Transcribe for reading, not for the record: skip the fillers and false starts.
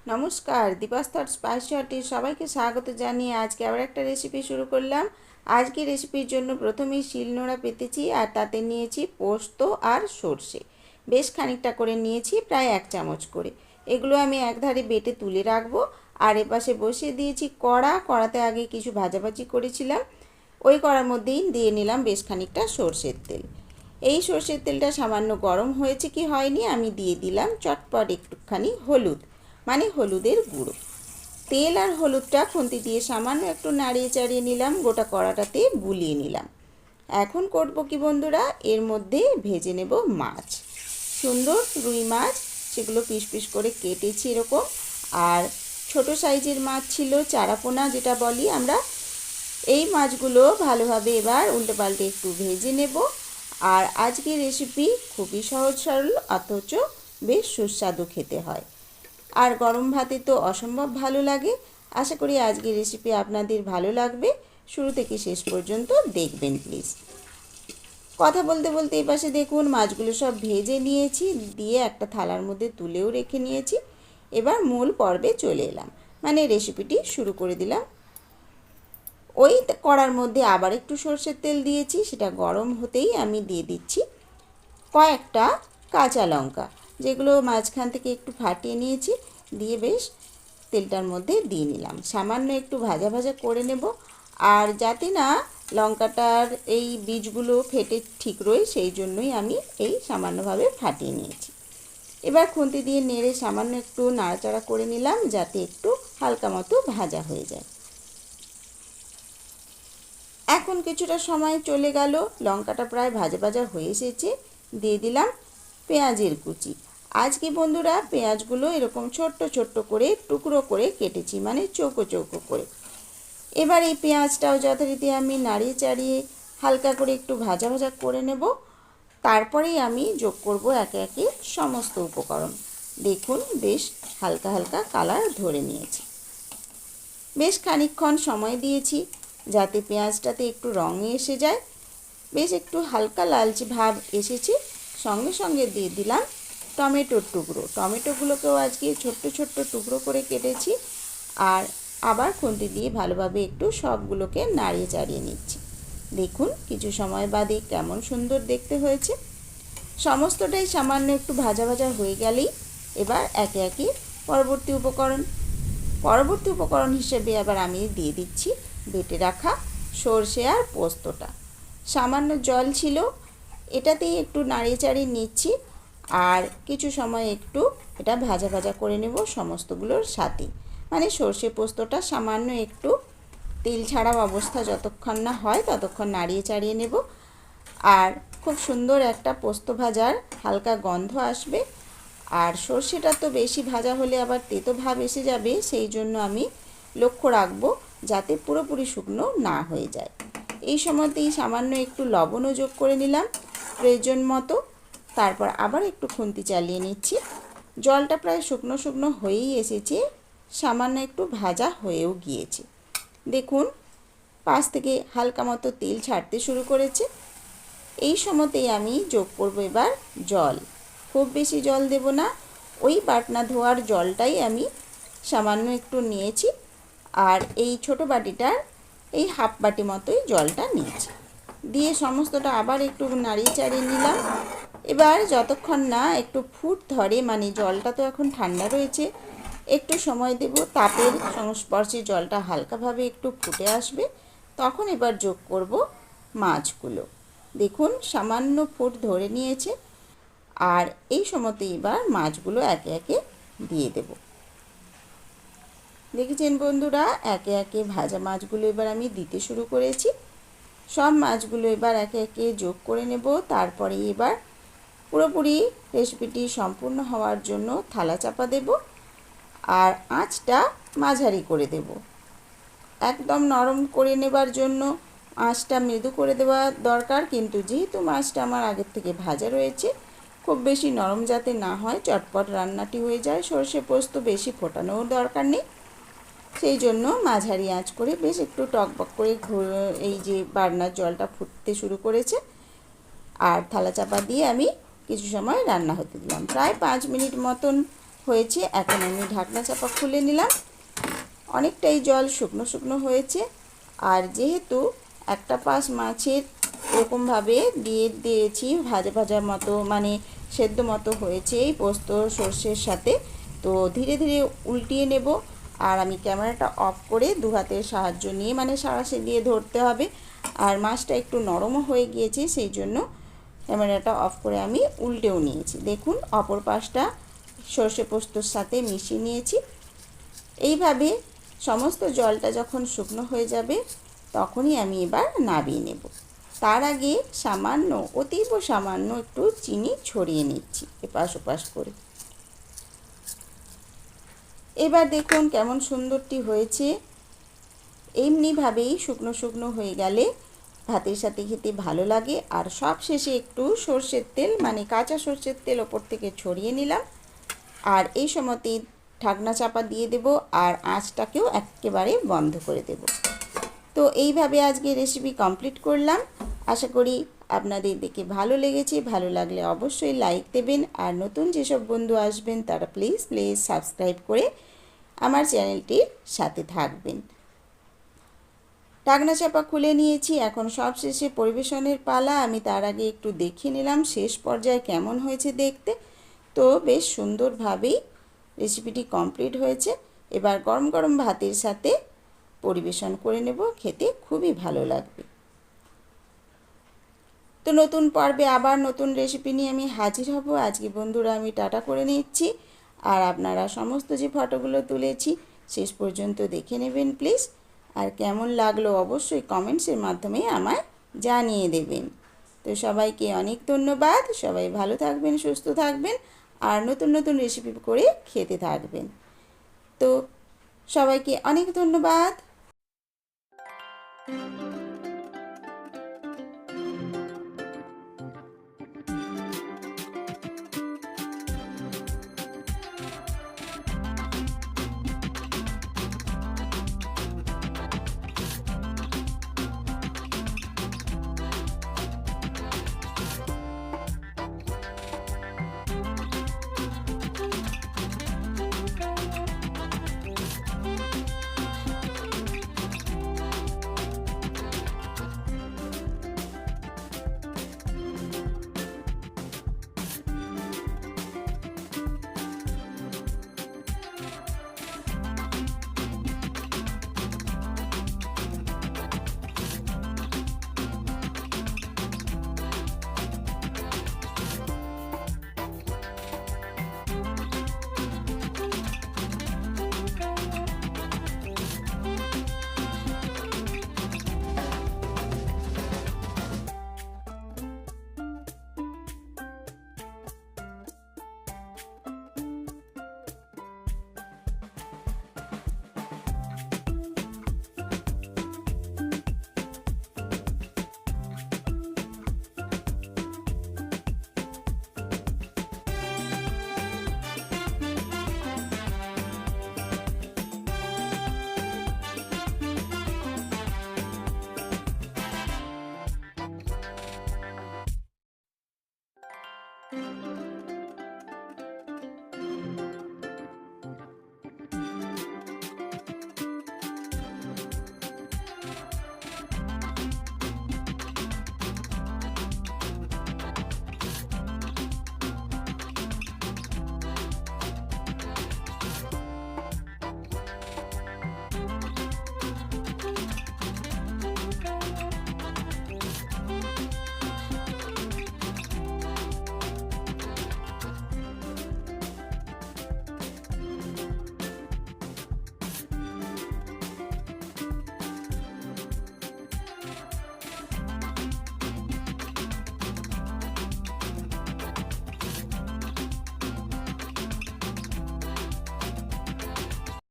নমস্কার, Deepa's thought spicy হটে সবাইকে স্বাগত জানিয়ে আজকে আবার একটা রেসিপি শুরু করলাম। আজকে রেসিপির জন্য প্রথমেই শিলনোড়া পেতেছি আর তাতে নিয়েছি পোস্ত আর সর্ষে। বেশ খানিকটা করে নিয়েছি, প্রায় 1 চামচ করে। এগুলো আমি একধারে বেটে তুলে রাখবো। আর এপাশে বসিয়ে দিয়েছি কড়াতে আগে কিছু ভাজাভাজি করেছিলাম। ওই কড়ার মধ্যেই দিয়ে নিলাম বেশ খানিকটা সর্ষের তেল। এই সর্ষের তেলটা সামান্য গরম হয়েছে কি হয়নি আমি দিয়ে দিলাম চটপট একটুখানি হলুদ, মানে হলুদের গুঁড়ো। তেল আর হলুদটা খুন্তি দিয়ে সামান্য একটু নাড়িয়ে চাড়িয়ে নিলাম, গোটা কড়াটাতে বুলিয়ে নিলাম। এখন করব কি বন্ধুরা, এর মধ্যে ভেজে নেব মাছ। সুন্দর রুই মাছ, সেগুলো পিস পিস করে কেটেছি এরকম। আর ছোট সাইজের মাছ ছিল, চারাপোনা যেটা বলি আমরা। এই মাছগুলো ভালোভাবে এবার উল্টে পাল্টে একটু ভেজে নেব। আর আজকের রেসিপি খুবই সহজ সরল, অথচ বেশ সুস্বাদু খেতে হয়। আর গরম ভাতে তো অসম্ভব ভালো লাগে। আশা করি আজকের রেসিপি আপনাদের ভালো লাগবে। শুরু থেকে শেষ পর্যন্ত দেখবেন প্লিজ। কথা বলতে বলতে এই পাশে দেখুন মাছগুলো সব ভেজে নিয়েছি, দিয়ে একটা থালার মধ্যে তুলেও রেখে নিয়েছি। এবার মূল পর্বে চলে এলাম, মানে রেসিপিটি শুরু করে দিলাম। ওই কড়ার মধ্যে আবার একটু সর্ষের তেল দিয়েছি, সেটা গরম হতেই আমি দিয়ে দিচ্ছি কয়েকটা কাঁচা লঙ্কা, যেগুলো মাঝখান থেকে একটু ফাটিয়ে নিয়েছি। দিয়ে বেশ তেলটার মধ্যে দিয়ে নিলাম, সামান্য একটু ভাজা ভাজা করে নেব। আর যাতে না লঙ্কাটার এই বীজগুলো ফেটে ঠিক রয়, সেই জন্যই আমি এই সামান্যভাবে ফাটিয়ে নিয়েছি। এবার খুন্তি দিয়ে নেড়ে সামান্য একটু নাড়াচাড়া করে নিলাম, যাতে একটু হালকা মতো ভাজা হয়ে যায়। এখন কিছুটা সময় চলে গেল, লঙ্কাটা প্রায় ভাজা ভাজা হয়ে এসেছে। দিয়ে দিলাম পেঁয়াজের কুচি। আজকে বন্ধুরা পেঁয়াজগুলো এরকম ছোট্ট ছোট্ট করে টুকরো করে কেটেছি, মানে চৌকো চৌকো করে। এবার এই পেঁয়াজটাও যথারীতি আমি নাড়িয়ে চাড়িয়ে হালকা করে একটু ভাজা ভাজা করে নেব। তারপরেই আমি যোগ করব একে একে সমস্ত উপকরণ। দেখুন বেশ হালকা হালকা কালার ধরে নিয়েছি। বেশ খানিকক্ষণ সময় দিয়েছি যাতে পেঁয়াজটাতে একটু রঙ এসে যায়। বেশ একটু হালকা লালচে ভাব এসেছে। সঙ্গে সঙ্গে দিয়ে দিলাম টমেটোর টুকরো। টমেটোগুলোকেও আজকে ছোট্ট ছোট্ট টুকরো করে কেটেছি। আর আবার খুন্তি দিয়ে ভালোভাবে একটু সবগুলোকে নাড়িয়ে চাড়িয়ে নিচ্ছি। দেখুন কিছু সময় বাদে কেমন সুন্দর দেখতে হয়েছে। সমস্তটাই সামান্য একটু ভাজা ভাজা হয়ে গেলেই এবার একে একে পরবর্তী উপকরণ হিসেবে আবার আমি দিয়ে দিচ্ছি বেটে রাখা সর্ষে আর পোস্তটা। সামান্য জল ছিল, এটাতেই একটু নাড়িয়ে চাড়িয়ে নিচ্ছি। আর কিছু সময় একটু এটা ভাজা ভাজা করে নেব সমস্তগুলোর সাথে, মানে সর্ষে পোস্তটা সামান্য একটু তেল ছাড়া অবস্থা যতক্ষণ না হয় ততক্ষণ নাড়িয়ে চাড়িয়ে নেব। আর খুব সুন্দর একটা পোস্ত ভাজার হালকা গন্ধ আসবে। আর সর্ষেটা তো বেশি ভাজা হলে আবার তেতো ভাব এসে যাবে, সেই জন্য আমি লক্ষ্য রাখবো যাতে পুরোপুরি শুকনো না হয়ে যায়। এই সময়তেই সামান্য একটু লবণও যোগ করে নিলাম প্রয়োজন মতো। তারপর আবার একটু খুন্তি চালিয়ে নিচ্ছি। জলটা প্রায় শুকনো শুকনো হয়েই এসেছে, সামান্য একটু ভাজা হয়েও গিয়েছে। দেখুন পাশ থেকে হালকা মতো তেল ছাড়তে শুরু করেছে। এই সময়তেই আমি যোগ করব এবার জল। খুব বেশি জল দেব না, ওই বাটনা ধোয়ার জলটাই আমি সামান্য একটু নিয়েছি। আর এই ছোট বাটিটার এই হাফ বাটি মতোই জলটা নিয়েছি। দিয়ে সমস্তটা আবার একটু নাড়িয়ে চাড়িয়ে নিলাম। এবার যতক্ষণ না একটু ফুট ধরে, মানে জলটা তো এখন ঠান্ডা রয়েছে, একটু সময় দেব। তাপের সংস্পর্শে জলটা হালকাভাবে একটু ফুটে আসবে, তখন এবার যোগ করব মাছগুলো। দেখুন সামান্য ফুট ধরে নিয়েছে। আর এই সময়তে এবার মাছগুলো একে একে দিয়ে দেব। দেখেছেন বন্ধুরা, একে একে ভাজা মাছগুলো এবার আমি দিতে শুরু করেছি। সব মাছগুলো এবার একে একে যোগ করে নেব। তারপরে এবার পুরোপুরি রেসিপিটি সম্পূর্ণ হওয়ার জন্য থালা চাপা দেব। আর আঁচটা মাঝারি করে দেব। একদম নরম করে নেবার জন্য আঁচটা মৃদু করে দেওয়া দরকার, কিন্তু যেহেতু মাছটা আমার আগের থেকে ভাজা রয়েছে, খুব বেশি নরম যাতে না হয়, চটপট রান্নাটি হয়ে যায়। সর্ষে পোস্ত বেশি ফোটানোর দরকার নেই, সেই জন্য মাঝারি আঁচ করে বেশ একটু টকবক করে এই যে বাটনার জলটা ফুটতে শুরু করেছে। আর থালা চাপা দিয়ে আমি কিছু সময় রান্না হতে দিলাম। প্রায় 5 মিনিট মতন হয়েছে। এখন আমি ঢাকনা চাপা খুলে নিলাম। অনেকটাই জল শুকনো শুকনো হয়েছে। আর যেহেতু একটা পাশ মাছের এরকমভাবে দিয়ে দিয়েছি ভাজা ভাজা মতো, মানে সেদ্ধ মতো হয়েছে এই পোস্ত সর্ষের সাথে, তো ধীরে ধীরে উল্টিয়ে নেব। আর আমি ক্যামেরাটা অফ করে দু হাতের সাহায্য নিয়ে, মানে সাঁড়াশি দিয়ে ধরতে হবে। আর মাছটা একটু নরমও হয়ে গিয়েছে, সেই জন্য ক্যামেরাটা অফ করে আমি উল্টেও নিয়েছি। দেখুন অপর পাশটা সর্ষে পোস্তর সাথে মিশিয়ে নিয়েছি। এইভাবে সমস্ত জলটা যখন শুকনো হয়ে যাবে তখনই আমি এবার নামিয়ে নেব। তার আগে সামান্য, অতীব সামান্য একটু চিনি ছড়িয়ে নিচ্ছি এপাশ ওপাশ করে। এবার দেখুন কেমন সুন্দরটি হয়েছে। এমনিভাবেই শুকনো শুকনো হয়ে গেলে ভাতের সাথে খেতে ভালো লাগে। আর সব শেষে একটু সর্ষের তেল, মানে কাঁচা সর্ষের তেল ওপর থেকে ছড়িয়ে নিলাম। আর এই সময়তেই ঢাকনা চাপা দিয়ে দেব, আর আঁচটাকেও একেবারে বন্ধ করে দেব। তো এইভাবে আজকে রেসিপি কমপ্লিট করলাম। আশা করি আপনাদের দেখে ভালো লেগেছে। ভালো লাগলে অবশ্যই লাইক দেবেন। আর নতুন যেসব বন্ধু আসবেন তারা প্লিজ সাবস্ক্রাইব করে আমার চ্যানেলটির সাথে থাকবেন। ঢাকনা চাপা খুলে নিয়েছি। এখন সব শেষে পরিবেশনের পালা। আমি তার আগে একটু দেখিয়ে নিলাম শেষ পর্যায়ে কেমন হয়েছে দেখতে। তো বেশ সুন্দরভাবেই রেসিপিটি কমপ্লিট হয়েছে। এবার গরম গরম ভাতের সাথে পরিবেশন করে নেব, খেতে খুবই ভালো লাগবে। তো নতুন পর্বে আবার নতুন রেসিপি নিয়ে আমি হাজির হব। আজকে বন্ধুরা আমি টাটা করে নিচ্ছি। আর আপনারা সমস্ত যে ফটোগুলো তুলেছি শেষ পর্যন্ত দেখে নেবেন প্লিজ। আর কেমন লাগলো অবশ্যই কমেন্টসের মাধ্যমে আমায় জানিয়ে দেবেন। তো সবাইকে অনেক ধন্যবাদ। সবাই ভালো থাকবেন, সুস্থ থাকবেন, আর নতুন নতুন রেসিপি করে খেতে থাকবেন। তো সবাইকে অনেক ধন্যবাদ।